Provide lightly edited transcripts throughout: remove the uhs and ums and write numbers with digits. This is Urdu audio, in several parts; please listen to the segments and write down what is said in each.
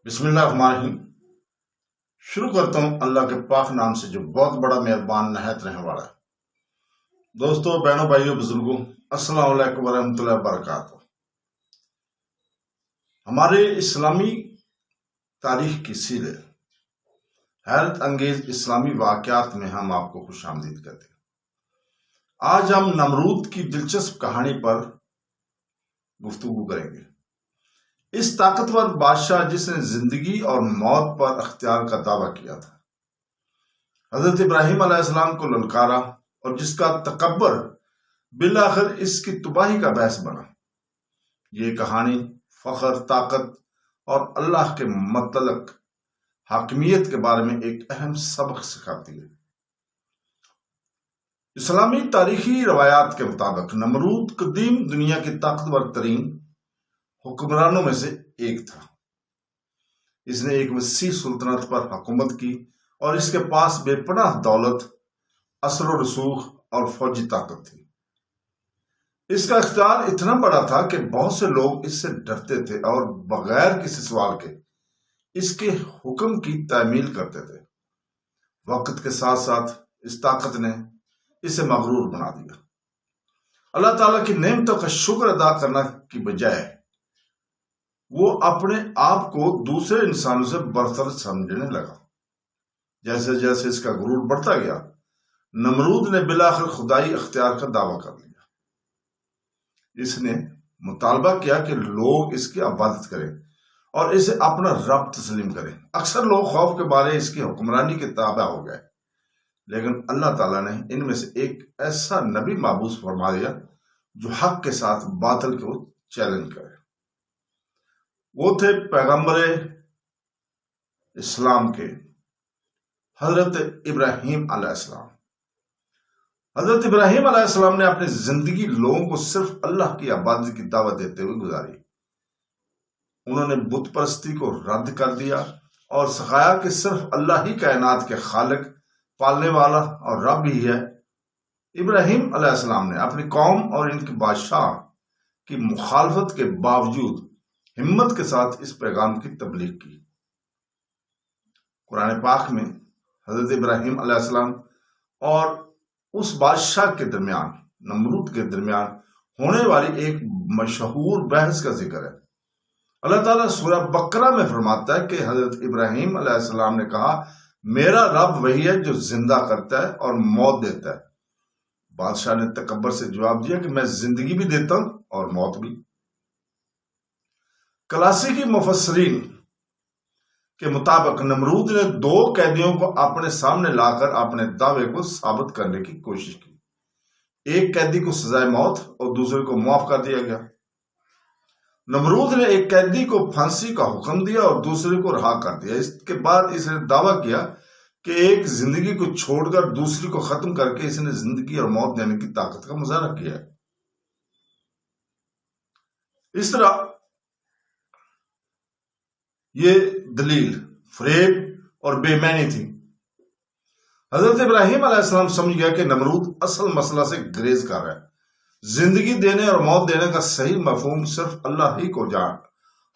بسم اللہ الرحمن الرحیم۔ شروع کرتا ہوں اللہ کے پاک نام سے جو بہت بڑا مہربان نہایت رحم والا ہے۔ دوستو، بہنوں، بھائیوں، بزرگوں، السلام علیکم ورحمۃ اللہ وبرکاتہ۔ ہمارے اسلامی تاریخ کی سیرت، حیرت انگیز اسلامی واقعات میں ہم آپ کو خوش آمدید کرتے ہیں۔ آج ہم نمرود کی دلچسپ کہانی پر گفتگو کریں گے۔ اس طاقتور بادشاہ جس نے زندگی اور موت پر اختیار کا دعویٰ کیا تھا، حضرت ابراہیم علیہ السلام کو للکارا، اور جس کا تکبر بالآخر اس کی تباہی کا باعث بنا۔ یہ کہانی فخر، طاقت اور اللہ کے متعلق حاکمیت کے بارے میں ایک اہم سبق سکھاتی ہے۔ اسلامی تاریخی روایات کے مطابق نمرود قدیم دنیا کی طاقتور ترین حکمرانوں میں سے ایک تھا۔ اس نے ایک وسیع سلطنت پر حکومت کی اور اس کے پاس بے پناہ دولت، اثر و رسوخ اور فوجی طاقت تھی۔ اس کا اختیار اتنا بڑا تھا کہ بہت سے لوگ اس سے ڈرتے تھے اور بغیر کسی سوال کے اس کے حکم کی تعمیل کرتے تھے۔ وقت کے ساتھ ساتھ اس طاقت نے اسے مغرور بنا دیا۔ اللہ تعالیٰ کی نعمتوں کا شکر ادا کرنا کی بجائے وہ اپنے آپ کو دوسرے انسانوں سے برتر سمجھنے لگا۔ جیسے جیسے اس کا غرور بڑھتا گیا، نمرود نے بالآخر خدائی اختیار کا دعویٰ کر لیا۔ اس نے مطالبہ کیا کہ لوگ اس کی عبادت کریں اور اسے اپنا رب تسلیم کریں۔ اکثر لوگ خوف کے بارے اس کی حکمرانی کے تابع ہو گئے، لیکن اللہ تعالیٰ نے ان میں سے ایک ایسا نبی مبعوث فرما دیا جو حق کے ساتھ باطل کو چیلنج کرے۔ وہ تھے پیغمبر اسلام کے حضرت ابراہیم علیہ السلام۔ حضرت ابراہیم علیہ السلام نے اپنی زندگی لوگوں کو صرف اللہ کی عبادت کی دعوت دیتے ہوئے گزاری۔ انہوں نے بت پرستی کو رد کر دیا اور سکھایا کہ صرف اللہ ہی کائنات کے خالق، پالنے والا اور رب ہی ہے۔ ابراہیم علیہ السلام نے اپنی قوم اور ان کے بادشاہ کی مخالفت کے باوجود ہمت کے ساتھ اس پیغام کی تبلیغ کی۔ قرآن پاک میں حضرت ابراہیم علیہ السلام اور اس بادشاہ کے درمیان، نمرود کے درمیان ہونے والی ایک مشہور بحث کا ذکر ہے۔ اللہ تعالیٰ سورہ بقرہ میں فرماتا ہے کہ حضرت ابراہیم علیہ السلام نے کہا، میرا رب وہی ہے جو زندہ کرتا ہے اور موت دیتا ہے۔ بادشاہ نے تکبر سے جواب دیا کہ میں زندگی بھی دیتا ہوں اور موت بھی۔ کلاسیکی مفسرین کے مطابق نمرود نے دو قیدیوں کو اپنے سامنے لا کر اپنے دعوے کو ثابت کرنے کی کوشش کی۔ ایک قیدی کو سزائے موت اور دوسرے کو معاف کر دیا گیا۔ نمرود نے ایک قیدی کو پھانسی کا حکم دیا اور دوسرے کو رہا کر دیا۔ اس کے بعد اس نے دعویٰ کیا کہ ایک زندگی کو چھوڑ کر دوسری کو ختم کر کے اس نے زندگی اور موت دینے کی طاقت کا مظاہرہ کیا ہے۔ اس طرح یہ دلیل فریب اور بے معنی تھی۔ حضرت ابراہیم علیہ السلام سمجھ گیا کہ نمرود اصل مسئلہ سے گریز کر رہا ہے۔ زندگی دینے اور موت دینے کا صحیح مفہوم صرف اللہ ہی کو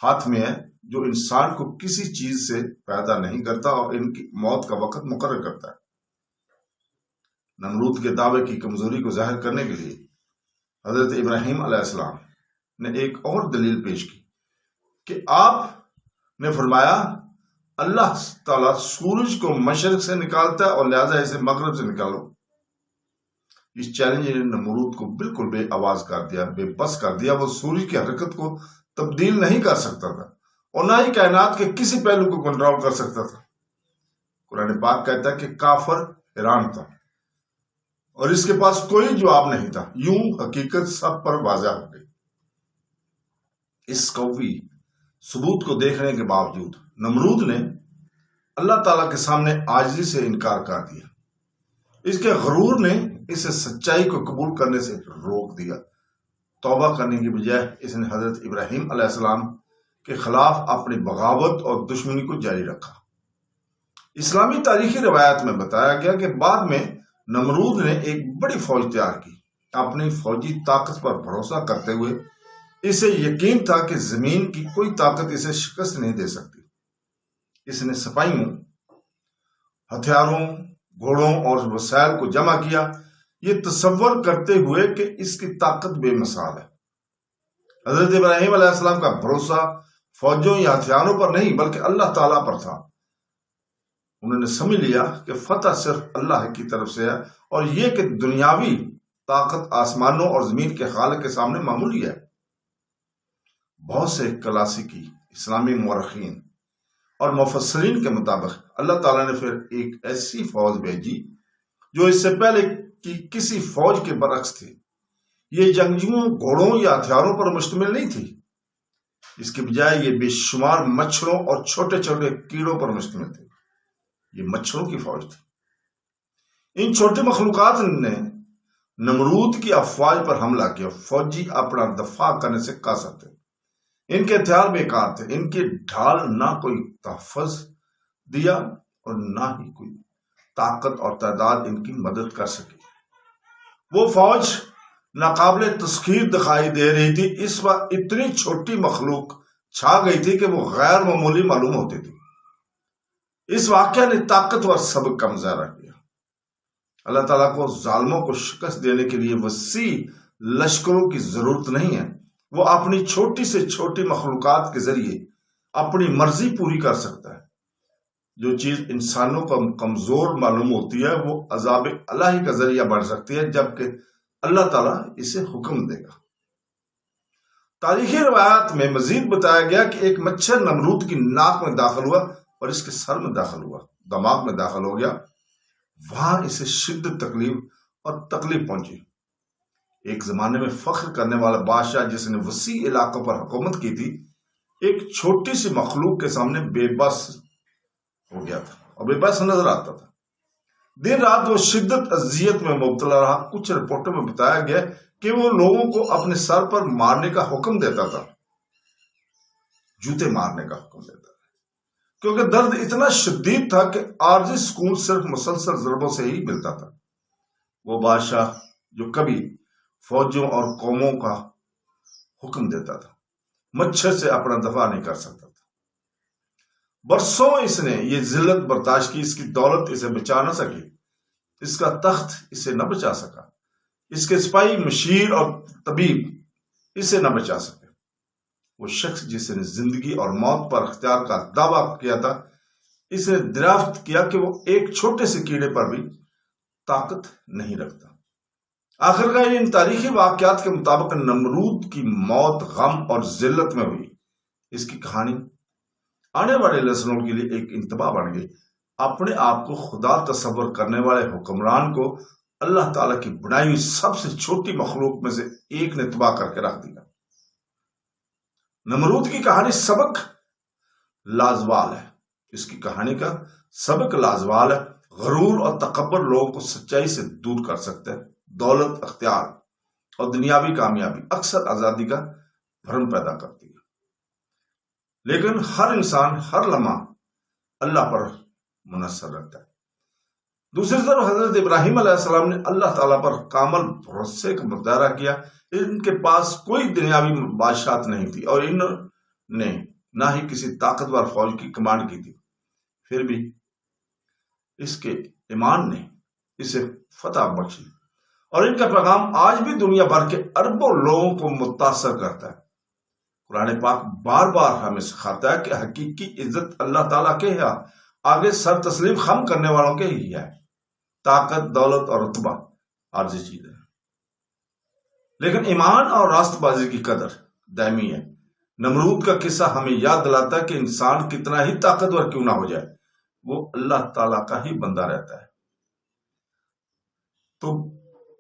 ہاتھ میں ہے، جو انسان کو کسی چیز سے پیدا نہیں کرتا اور ان کی موت کا وقت مقرر کرتا ہے۔ نمرود کے دعوے کی کمزوری کو ظاہر کرنے کے لیے حضرت ابراہیم علیہ السلام نے ایک اور دلیل پیش کی کہ آپ نے فرمایا، اللہ تعالیٰ سورج کو مشرق سے نکالتا ہے اور لہذا اسے مغرب سے نکالو۔ اس چیلنج نے نمرود کو بالکل بے آواز کر دیا، بے بس کر دیا۔ وہ سورج کی حرکت کو تبدیل نہیں کر سکتا تھا اور نہ ہی کائنات کے کسی پہلو کو کنٹرول کر سکتا تھا۔ قرآن پاک کہتا ہے کہ کافر حیران تھا اور اس کے پاس کوئی جواب نہیں تھا۔ یوں حقیقت سب پر واضح ہو گئی۔ اس قوی ثبوت کو دیکھنے کے باوجود نمرود نے اللہ تعالیٰ کے سامنے عاجزی سے انکار کر دیا۔ اس کے غرور نے اسے سچائی کو قبول کرنے سے روک دیا۔ توبہ کرنے کی بجائے اس نے حضرت ابراہیم علیہ السلام کے خلاف اپنی بغاوت اور دشمنی کو جاری رکھا۔ اسلامی تاریخی روایات میں بتایا گیا کہ بعد میں نمرود نے ایک بڑی فوج تیار کی۔ اپنی فوجی طاقت پر بھروسہ کرتے ہوئے اسے یقین تھا کہ زمین کی کوئی طاقت اسے شکست نہیں دے سکتی۔ اس نے سپاہیوں، ہتھیاروں، گھوڑوں اور وسائل کو جمع کیا، یہ تصور کرتے ہوئے کہ اس کی طاقت بے مثال ہے۔ حضرت ابراہیم علیہ السلام کا بھروسہ فوجوں یا ہتھیاروں پر نہیں بلکہ اللہ تعالیٰ پر تھا۔ انہوں نے سمجھ لیا کہ فتح صرف اللہ کی طرف سے ہے، اور یہ کہ دنیاوی طاقت آسمانوں اور زمین کے خالق کے سامنے معمولی ہے۔ بہت سے کلاسیکی اسلامی مورخین اور مفسرین کے مطابق اللہ تعالیٰ نے پھر ایک ایسی فوج بھیجی جو اس سے پہلے کی کسی فوج کے برعکس تھی۔ یہ جنگجوؤں، گھوڑوں یا ہتھیاروں پر مشتمل نہیں تھی، اس کے بجائے یہ بے شمار مچھروں اور چھوٹے چھوٹے کیڑوں پر مشتمل تھی۔ یہ مچھروں کی فوج تھی۔ ان چھوٹی مخلوقات نے نمرود کی افواج پر حملہ کیا۔ فوجی اپنا دفاع کرنے سے قاصر تھے، ان کے ہتھیار بیکار تھے، ان کی ڈھال نہ کوئی تحفظ دیا اور نہ ہی کوئی طاقت اور تعداد ان کی مدد کر سکی۔ وہ فوج ناقابل تسخیر دکھائی دے رہی تھی، اس وقت اتنی چھوٹی مخلوق چھا گئی تھی کہ وہ غیر معمولی معلوم ہوتی تھی۔ اس واقعہ نے طاقتور سبق کا مظاہرہ کیا۔ اللہ تعالیٰ کو ظالموں کو شکست دینے کے لیے وسیع لشکروں کی ضرورت نہیں ہے، وہ اپنی چھوٹی سے چھوٹی مخلوقات کے ذریعے اپنی مرضی پوری کر سکتا ہے۔ جو چیز انسانوں کو کمزور معلوم ہوتی ہے وہ عذاب الہی کا ذریعہ بن سکتی ہے، جبکہ اللہ تعالیٰ اسے حکم دے گا۔ تاریخی روایات میں مزید بتایا گیا کہ ایک مچھر نمرود کی ناک میں داخل ہوا اور اس کے سر میں داخل ہوا، دماغ میں داخل ہو گیا۔ وہاں اسے شدت تکلیف پہنچی۔ ایک زمانے میں فخر کرنے والا بادشاہ جس نے وسیع علاقوں پر حکومت کی تھی، ایک چھوٹی سی مخلوق کے سامنے بے بس ہو گیا تھا اور بے بس نظر آتا تھا۔ دن رات وہ شدت اذیت میں مبتلا رہا۔ کچھ رپورٹوں میں بتایا گیا کہ وہ لوگوں کو اپنے سر پر مارنے کا حکم دیتا تھا، جوتے مارنے کا حکم دیتا تھا، کیونکہ درد اتنا شدید تھا کہ عارضی سکون صرف مسلسل ضربوں سے ہی ملتا تھا۔ وہ بادشاہ جو کبھی فوجوں اور قوموں کا حکم دیتا تھا، مچھر سے اپنا دفاع نہیں کر سکتا تھا۔ برسوں اس نے یہ ذلت برداشت کی، اس کی دولت اسے بچا نہ سکی، اس کا تخت اسے نہ بچا سکا، اس کے سپاہی، مشیر اور طبیب اسے نہ بچا سکے۔ وہ شخص جس نے زندگی اور موت پر اختیار کا دعویٰ کیا تھا، اس نے دریافت کیا کہ وہ ایک چھوٹے سے کیڑے پر بھی طاقت نہیں رکھتا۔ آخرکار ان تاریخی واقعات کے مطابق نمرود کی موت غم اور ذلت میں ہوئی۔ اس کی کہانی آنے والے نسلوں کے لیے ایک انتباہ بن گئی۔ اپنے آپ کو خدا تصور کرنے والے حکمران کو اللہ تعالیٰ کی بنائی ہوئی سب سے چھوٹی مخلوق میں سے ایک نے تباہ کر کے رکھ دیا۔ نمرود کی کہانی سبق لازوال ہے۔ اس کی کہانی کا سبق لازوال ہے۔ غرور اور تکبر لوگوں کو سچائی سے دور کر سکتا ہے۔ دولت، اختیار اور دنیاوی کامیابی اکثر آزادی کا بھرم پیدا کرتی ہے، لیکن ہر انسان ہر لمحہ اللہ پر منحصر رہتا ہے۔ دوسری طرف حضرت ابراہیم علیہ السلام نے اللہ تعالیٰ پر کامل بھروسے کا مظاہرہ کیا۔ ان کے پاس کوئی دنیاوی بادشاہت نہیں تھی اور انہوں نے نہ ہی کسی طاقتور فوج کی کمانڈ کی تھی، پھر بھی اس کے ایمان نے اسے فتح بخشی، اور ان کا پیغام آج بھی دنیا بھر کے اربوں لوگوں کو متاثر کرتا ہے۔ قرآن پاک بار بار ہمیں سکھاتا ہے کہ حقیقی عزت اللہ تعالیٰ کے ہے، آگے سر تسلیم خم کرنے والوں کے ہی ہے۔ طاقت، دولت اور رتبہ عارضی چیزیں ہیں، لیکن ایمان اور راست بازی کی قدر دائمی ہے۔ نمرود کا قصہ ہمیں یاد دلاتا ہے کہ انسان کتنا ہی طاقتور کیوں نہ ہو جائے، وہ اللہ تعالیٰ کا ہی بندہ رہتا ہے۔ تو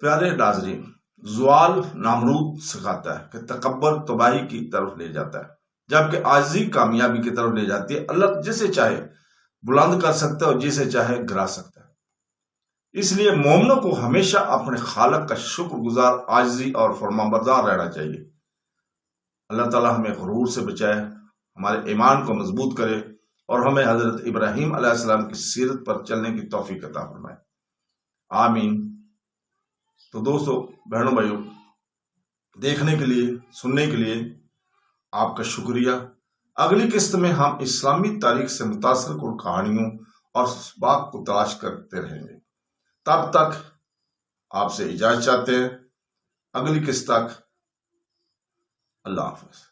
پیارے ناظرین، زوال نمرود سکھاتا ہے کہ تکبر تباہی کی طرف لے جاتا ہے، جبکہ عاجزی کامیابی کی طرف لے جاتی ہے۔ اللہ جسے چاہے بلند کر سکتا ہے اور جسے چاہے گرا سکتا ہے۔ اس لیے مومنوں کو ہمیشہ اپنے خالق کا شکر گزار، عاجزی اور فرمانبردار رہنا چاہیے۔ اللہ تعالیٰ ہمیں غرور سے بچائے، ہمارے ایمان کو مضبوط کرے اور ہمیں حضرت ابراہیم علیہ السلام کی سیرت پر چلنے کی توفیق عطا فرمائے، آمین۔ تو دوستو، بہنوں بھائیوں، دیکھنے کے لیے، سننے کے لیے آپ کا شکریہ۔ اگلی قسط میں ہم اسلامی تاریخ سے متاثر کن کہانیوں اور اسباق کو تلاش کرتے رہیں گے۔ تب تک آپ سے اجازت چاہتے ہیں، اگلی قسط تک اللہ حافظ۔